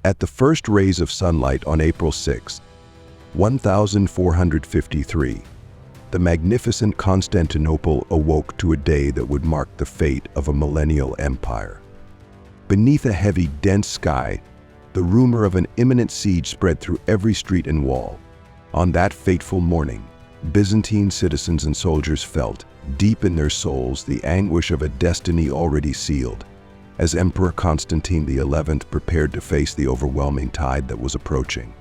At the first rays of sunlight on April 6, 1453, the magnificent Constantinople awoke to a day that would mark the fate of a millennial empire. Beneath a heavy, dense sky, the rumor of an imminent siege spread through every street and wall. On that fateful morning, Byzantine citizens and soldiers felt, deep in their souls, the anguish of a destiny already sealed, as Emperor Constantine XI prepared to face the overwhelming tide that was approaching.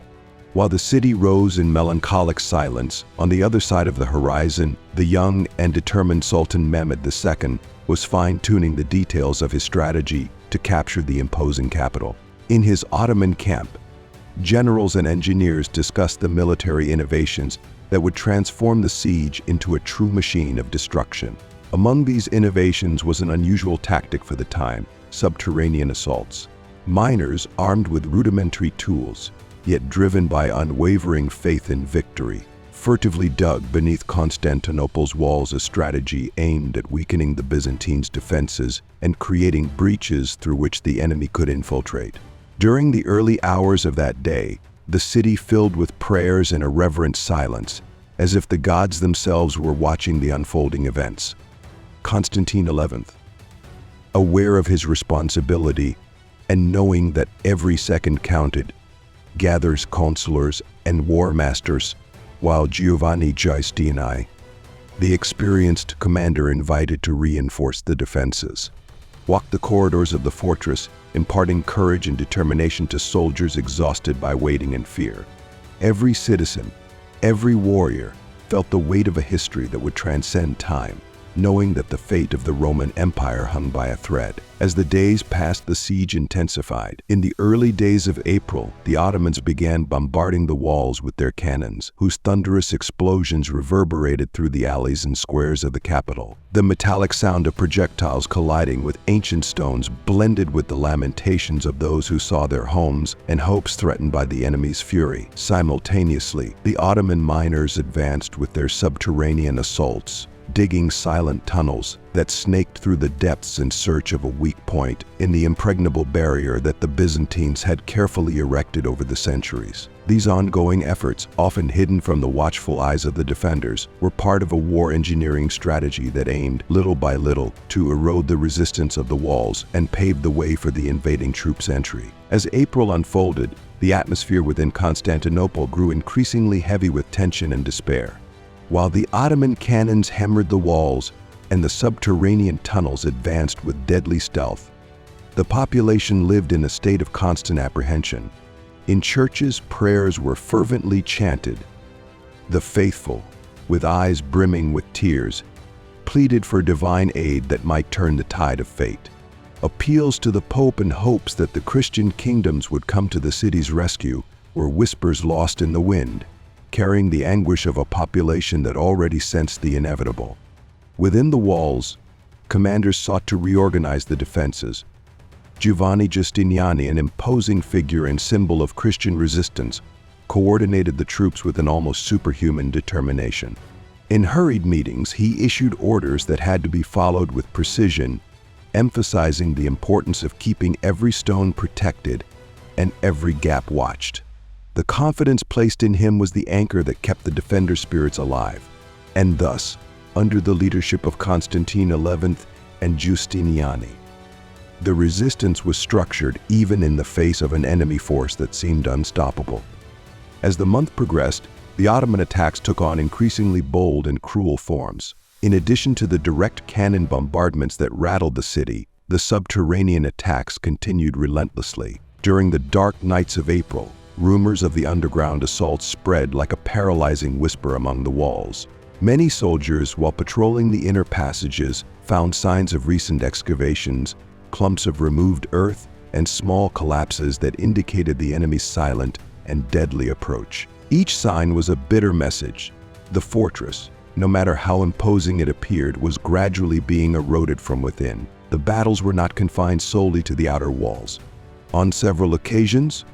While the city rose in melancholic silence, on the other side of the horizon, the young and determined Sultan Mehmed II was fine-tuning the details of his strategy to capture the imposing capital. In his Ottoman camp, generals and engineers discussed the military innovations that would transform the siege into a true machine of destruction. Among these innovations was an unusual tactic for the time: subterranean assaults. Miners, armed with rudimentary tools, yet driven by unwavering faith in victory, furtively dug beneath Constantinople's walls, a strategy aimed at weakening the Byzantines' defenses and creating breaches through which the enemy could infiltrate. During the early hours of that day, the city filled with prayers and a reverent silence, as if the gods themselves were watching the unfolding events. Constantine XI, aware of his responsibility and knowing that every second counted, gathers counselors and war masters, while Giovanni Giustiniani, the experienced commander invited to reinforce the defenses, walked the corridors of the fortress, imparting courage and determination to soldiers exhausted by waiting and fear. Every citizen, every warrior, felt the weight of a history that would transcend time, knowing that the fate of the Roman Empire hung by a thread. As the days passed, the siege intensified. In the early days of April, the Ottomans began bombarding the walls with their cannons, whose thunderous explosions reverberated through the alleys and squares of the capital. The metallic sound of projectiles colliding with ancient stones blended with the lamentations of those who saw their homes and hopes threatened by the enemy's fury. Simultaneously, the Ottoman miners advanced with their subterranean assaults, digging silent tunnels that snaked through the depths in search of a weak point in the impregnable barrier that the Byzantines had carefully erected over the centuries. These ongoing efforts, often hidden from the watchful eyes of the defenders, were part of a war engineering strategy that aimed, little by little, to erode the resistance of the walls and pave the way for the invading troops' entry. As April unfolded, the atmosphere within Constantinople grew increasingly heavy with tension and despair. While the Ottoman cannons hammered the walls and the subterranean tunnels advanced with deadly stealth, the population lived in a state of constant apprehension. In churches, prayers were fervently chanted. The faithful, with eyes brimming with tears, pleaded for divine aid that might turn the tide of fate. Appeals to the Pope and hopes that the Christian kingdoms would come to the city's rescue were whispers lost in the wind, carrying the anguish of a population that already sensed the inevitable. Within the walls, commanders sought to reorganize the defenses. Giovanni Giustiniani, an imposing figure and symbol of Christian resistance, coordinated the troops with an almost superhuman determination. In hurried meetings, he issued orders that had to be followed with precision, emphasizing the importance of keeping every stone protected and every gap watched. The confidence placed in him was the anchor that kept the defender spirits alive. And thus, under the leadership of Constantine XI and Giustiniani, the resistance was structured even in the face of an enemy force that seemed unstoppable. As the month progressed, the Ottoman attacks took on increasingly bold and cruel forms. In addition to the direct cannon bombardments that rattled the city, the subterranean attacks continued relentlessly. During the dark nights of April, rumors of the underground assaults spread like a paralyzing whisper among the walls. Many soldiers, while patrolling the inner passages, found signs of recent excavations, clumps of removed earth, and small collapses that indicated the enemy's silent and deadly approach. Each sign was a bitter message. The fortress, no matter how imposing it appeared, was gradually being eroded from within. The battles were not confined solely to the outer walls. On several occasions,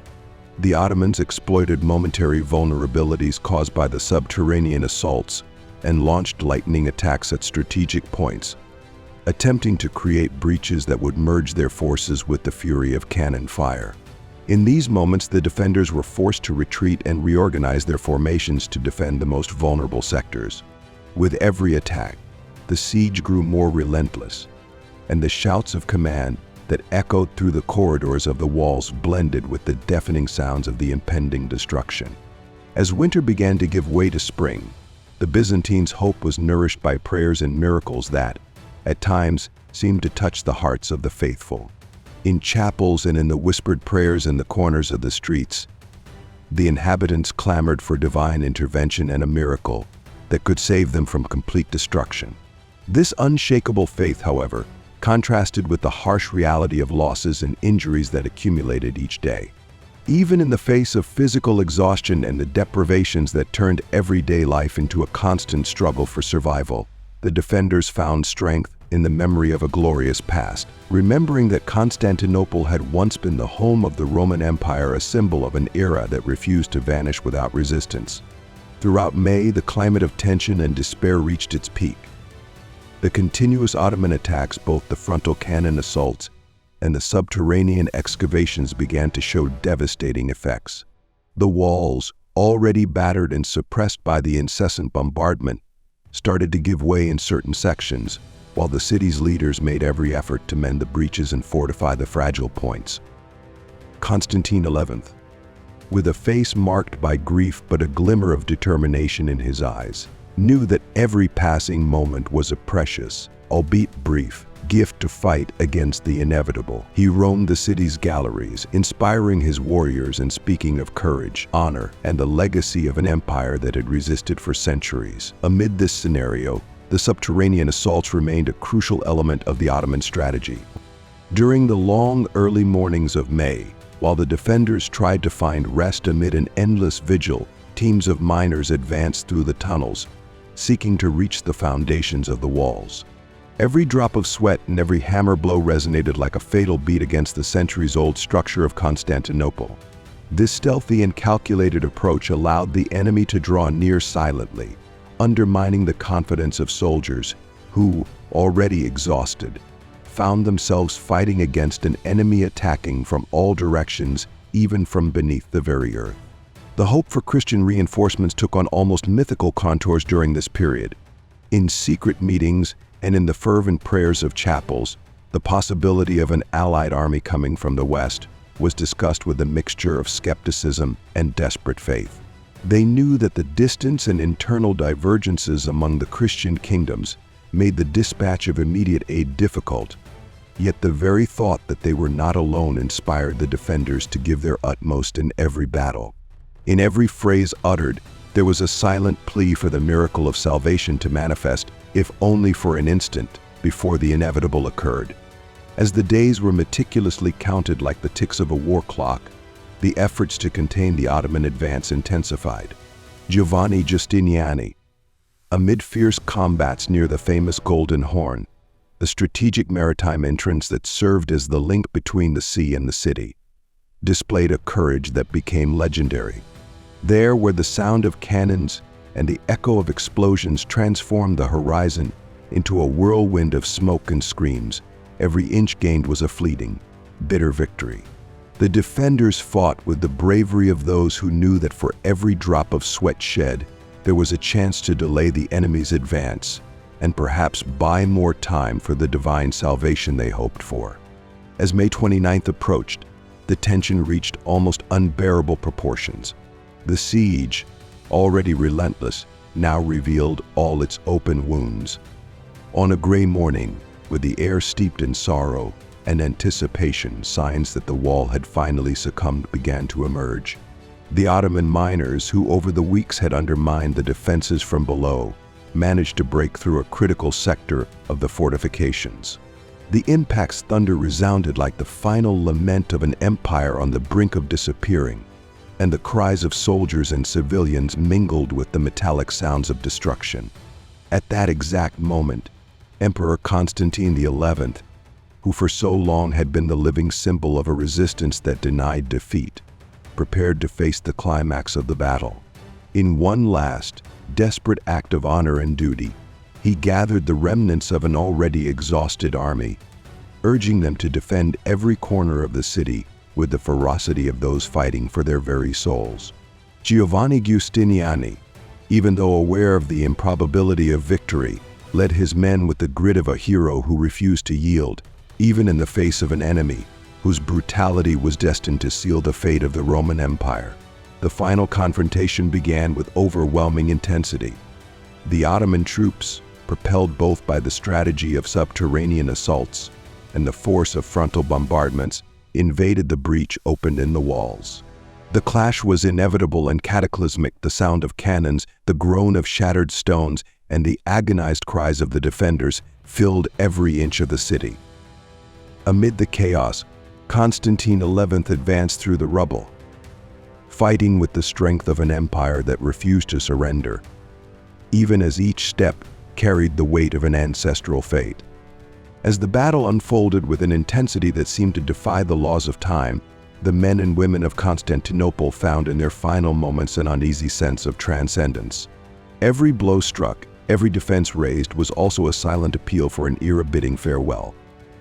the Ottomans exploited momentary vulnerabilities caused by the subterranean assaults and launched lightning attacks at strategic points, attempting to create breaches that would merge their forces with the fury of cannon fire. In these moments, the defenders were forced to retreat and reorganize their formations to defend the most vulnerable sectors. With every attack, the siege grew more relentless, and the shouts of command that echoed through the corridors of the walls blended with the deafening sounds of the impending destruction. As winter began to give way to spring, the Byzantines' hope was nourished by prayers and miracles that, at times, seemed to touch the hearts of the faithful. In chapels and in the whispered prayers in the corners of the streets, the inhabitants clamored for divine intervention and a miracle that could save them from complete destruction. This unshakable faith, however, contrasted with the harsh reality of losses and injuries that accumulated each day. Even in the face of physical exhaustion and the deprivations that turned everyday life into a constant struggle for survival, the defenders found strength in the memory of a glorious past, remembering that Constantinople had once been the home of the Roman Empire, a symbol of an era that refused to vanish without resistance. Throughout May, the climate of tension and despair reached its peak. The continuous Ottoman attacks, both the frontal cannon assaults and the subterranean excavations, began to show devastating effects. The walls, already battered and suppressed by the incessant bombardment, started to give way in certain sections, while the city's leaders made every effort to mend the breaches and fortify the fragile points. Constantine XI, with a face marked by grief but a glimmer of determination in his eyes, knew that every passing moment was a precious, albeit brief, gift to fight against the inevitable. He roamed the city's galleries, inspiring his warriors and speaking of courage, honor, and the legacy of an empire that had resisted for centuries. Amid this scenario, the subterranean assaults remained a crucial element of the Ottoman strategy. During the long, early mornings of May, while the defenders tried to find rest amid an endless vigil, teams of miners advanced through the tunnels, seeking to reach the foundations of the walls. Every drop of sweat and every hammer blow resonated like a fatal beat against the centuries-old structure of Constantinople. This stealthy and calculated approach allowed the enemy to draw near silently, undermining the confidence of soldiers who, already exhausted, found themselves fighting against an enemy attacking from all directions, even from beneath the very earth. The hope for Christian reinforcements took on almost mythical contours during this period. In secret meetings and in the fervent prayers of chapels, the possibility of an allied army coming from the west was discussed with a mixture of skepticism and desperate faith. They knew that the distance and internal divergences among the Christian kingdoms made the dispatch of immediate aid difficult, yet the very thought that they were not alone inspired the defenders to give their utmost in every battle. In every phrase uttered, there was a silent plea for the miracle of salvation to manifest, if only for an instant, before the inevitable occurred. As the days were meticulously counted like the ticks of a war clock, the efforts to contain the Ottoman advance intensified. Giovanni Giustiniani, amid fierce combats near the famous Golden Horn, the strategic maritime entrance that served as the link between the sea and the city, displayed a courage that became legendary. There, where the sound of cannons and the echo of explosions transformed the horizon into a whirlwind of smoke and screams, every inch gained was a fleeting, bitter victory. The defenders fought with the bravery of those who knew that for every drop of sweat shed, there was a chance to delay the enemy's advance and perhaps buy more time for the divine salvation they hoped for. As May 29th approached, the tension reached almost unbearable proportions. The siege, already relentless, now revealed all its open wounds. On a gray morning, with the air steeped in sorrow and anticipation, signs that the wall had finally succumbed began to emerge. The Ottoman miners, who over the weeks had undermined the defenses from below, managed to break through a critical sector of the fortifications. The impact's thunder resounded like the final lament of an empire on the brink of disappearing, and the cries of soldiers and civilians mingled with the metallic sounds of destruction. At that exact moment, Emperor Constantine XI, who for so long had been the living symbol of a resistance that denied defeat, prepared to face the climax of the battle. In one last, desperate act of honor and duty, he gathered the remnants of an already exhausted army, urging them to defend every corner of the city with the ferocity of those fighting for their very souls. Giovanni Giustiniani, even though aware of the improbability of victory, led his men with the grit of a hero who refused to yield, even in the face of an enemy whose brutality was destined to seal the fate of the Roman Empire. The final confrontation began with overwhelming intensity. The Ottoman troops, propelled both by the strategy of subterranean assaults and the force of frontal bombardments, invaded the breach opened in the walls. The clash was inevitable and cataclysmic. The sound of cannons, the groan of shattered stones, and the agonized cries of the defenders filled every inch of the city. Amid the chaos, Constantine XI advanced through the rubble, fighting with the strength of an empire that refused to surrender, even as each step carried the weight of an ancestral fate. As the battle unfolded with an intensity that seemed to defy the laws of time, the men and women of Constantinople found in their final moments an uneasy sense of transcendence. Every blow struck, every defense raised was also a silent appeal for an era-bidding farewell.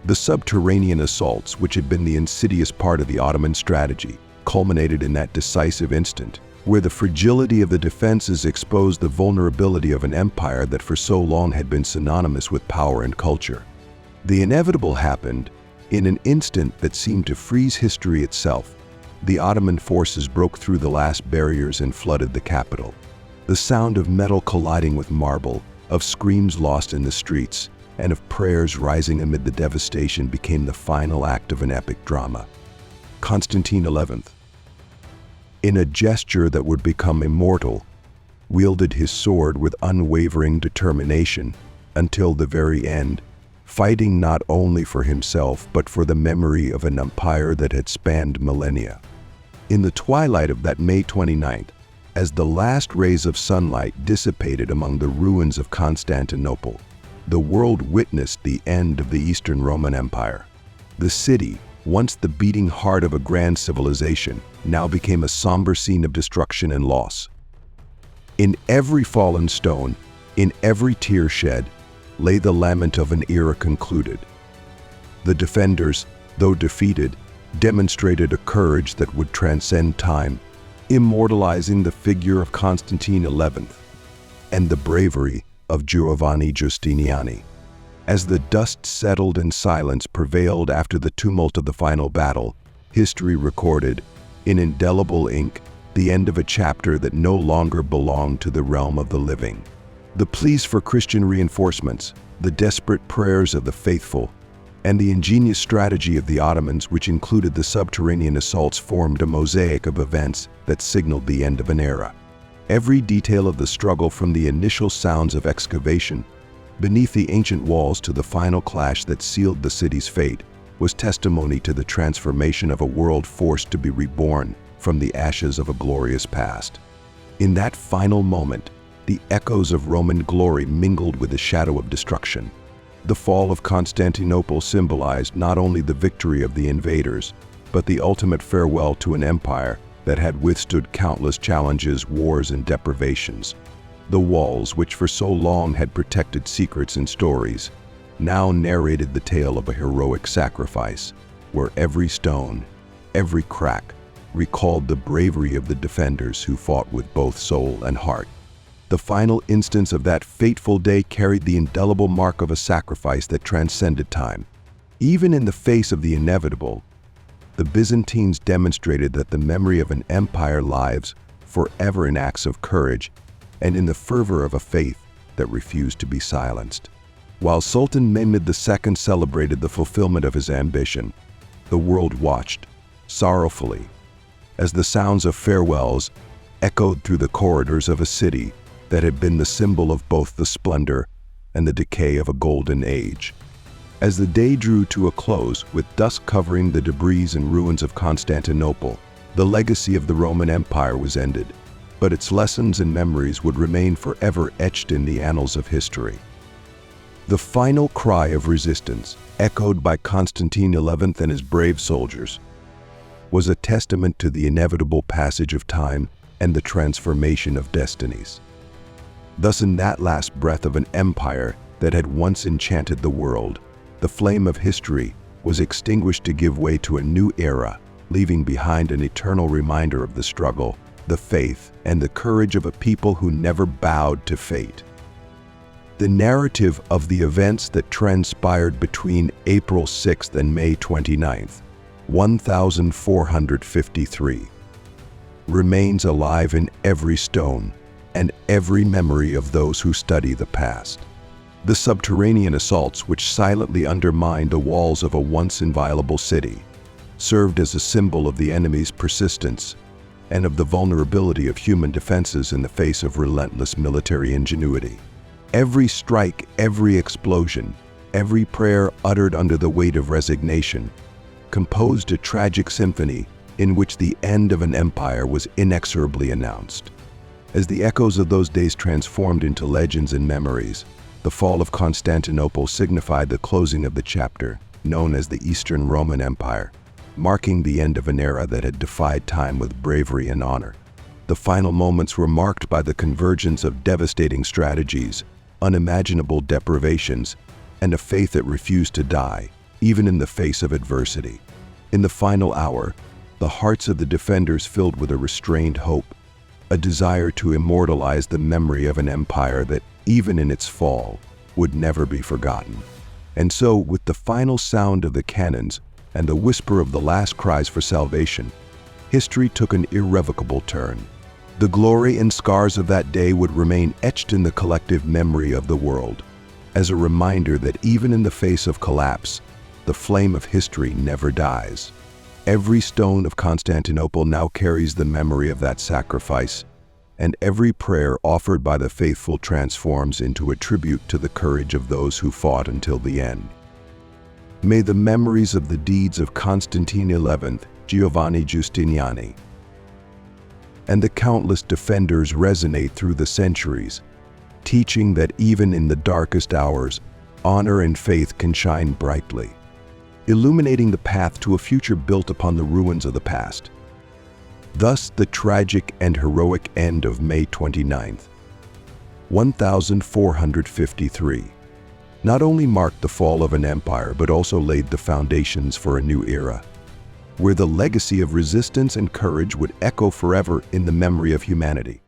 The subterranean assaults, which had been the insidious part of the Ottoman strategy, culminated in that decisive instant, where the fragility of the defenses exposed the vulnerability of an empire that for so long had been synonymous with power and culture. The inevitable happened in an instant that seemed to freeze history itself. The Ottoman forces broke through the last barriers and flooded the capital. The sound of metal colliding with marble, of screams lost in the streets, and of prayers rising amid the devastation became the final act of an epic drama. Constantine XI, in a gesture that would become immortal, wielded his sword with unwavering determination until the very end, fighting not only for himself but for the memory of an empire that had spanned millennia. In the twilight of that May 29th, as the last rays of sunlight dissipated among the ruins of Constantinople, the world witnessed the end of the Eastern Roman Empire. The city, once the beating heart of a grand civilization, now became a somber scene of destruction and loss. In every fallen stone, in every tear shed, lay the lament of an era concluded. The defenders, though defeated, demonstrated a courage that would transcend time, immortalizing the figure of Constantine XI and the bravery of Giovanni Giustiniani. As the dust settled and silence prevailed after the tumult of the final battle, history recorded, in indelible ink, the end of a chapter that no longer belonged to the realm of the living. The pleas for Christian reinforcements, the desperate prayers of the faithful, and the ingenious strategy of the Ottomans, which included the subterranean assaults, formed a mosaic of events that signaled the end of an era. Every detail of the struggle, from the initial sounds of excavation beneath the ancient walls to the final clash that sealed the city's fate, was testimony to the transformation of a world forced to be reborn from the ashes of a glorious past. In that final moment, the echoes of Roman glory mingled with the shadow of destruction. The fall of Constantinople symbolized not only the victory of the invaders, but the ultimate farewell to an empire that had withstood countless challenges, wars, and deprivations. The walls, which for so long had protected secrets and stories, now narrated the tale of a heroic sacrifice, where every stone, every crack, recalled the bravery of the defenders who fought with both soul and heart. The final instance of that fateful day carried the indelible mark of a sacrifice that transcended time. Even in the face of the inevitable, the Byzantines demonstrated that the memory of an empire lives forever in acts of courage and in the fervor of a faith that refused to be silenced. While Sultan Mehmed II celebrated the fulfillment of his ambition, the world watched, sorrowfully, as the sounds of farewells echoed through the corridors of a city that had been the symbol of both the splendor and the decay of a golden age. As the day drew to a close, with dust covering the debris and ruins of Constantinople, the legacy of the Roman Empire was ended, but its lessons and memories would remain forever etched in the annals of history. The final cry of resistance, echoed by Constantine XI and his brave soldiers, was a testament to the inevitable passage of time and the transformation of destinies. Thus, in that last breath of an empire that had once enchanted the world, the flame of history was extinguished to give way to a new era, leaving behind an eternal reminder of the struggle, the faith, and the courage of a people who never bowed to fate. The narrative of the events that transpired between April 6th and May 29th, 1453, remains alive in every stone and every memory of those who study the past. The subterranean assaults which silently undermined the walls of a once inviolable city served as a symbol of the enemy's persistence and of the vulnerability of human defenses in the face of relentless military ingenuity. Every strike, every explosion, every prayer uttered under the weight of resignation composed a tragic symphony in which the end of an empire was inexorably announced. As the echoes of those days transformed into legends and memories, the fall of Constantinople signified the closing of the chapter known as the Eastern Roman Empire, marking the end of an era that had defied time with bravery and honor. The final moments were marked by the convergence of devastating strategies, unimaginable deprivations, and a faith that refused to die, even in the face of adversity. In the final hour, the hearts of the defenders filled with a restrained hope, a desire to immortalize the memory of an empire that, even in its fall, would never be forgotten. And so, with the final sound of the cannons and the whisper of the last cries for salvation, history took an irrevocable turn. The glory and scars of that day would remain etched in the collective memory of the world, as a reminder that even in the face of collapse, the flame of history never dies. Every stone of Constantinople now carries the memory of that sacrifice, and every prayer offered by the faithful transforms into a tribute to the courage of those who fought until the end. May the memories of the deeds of Constantine XI, Giovanni Giustiniani, and the countless defenders resonate through the centuries, teaching that even in the darkest hours, honor and faith can shine brightly, illuminating the path to a future built upon the ruins of the past. Thus, the tragic and heroic end of May 29th, 1453, not only marked the fall of an empire but also laid the foundations for a new era, where the legacy of resistance and courage would echo forever in the memory of humanity.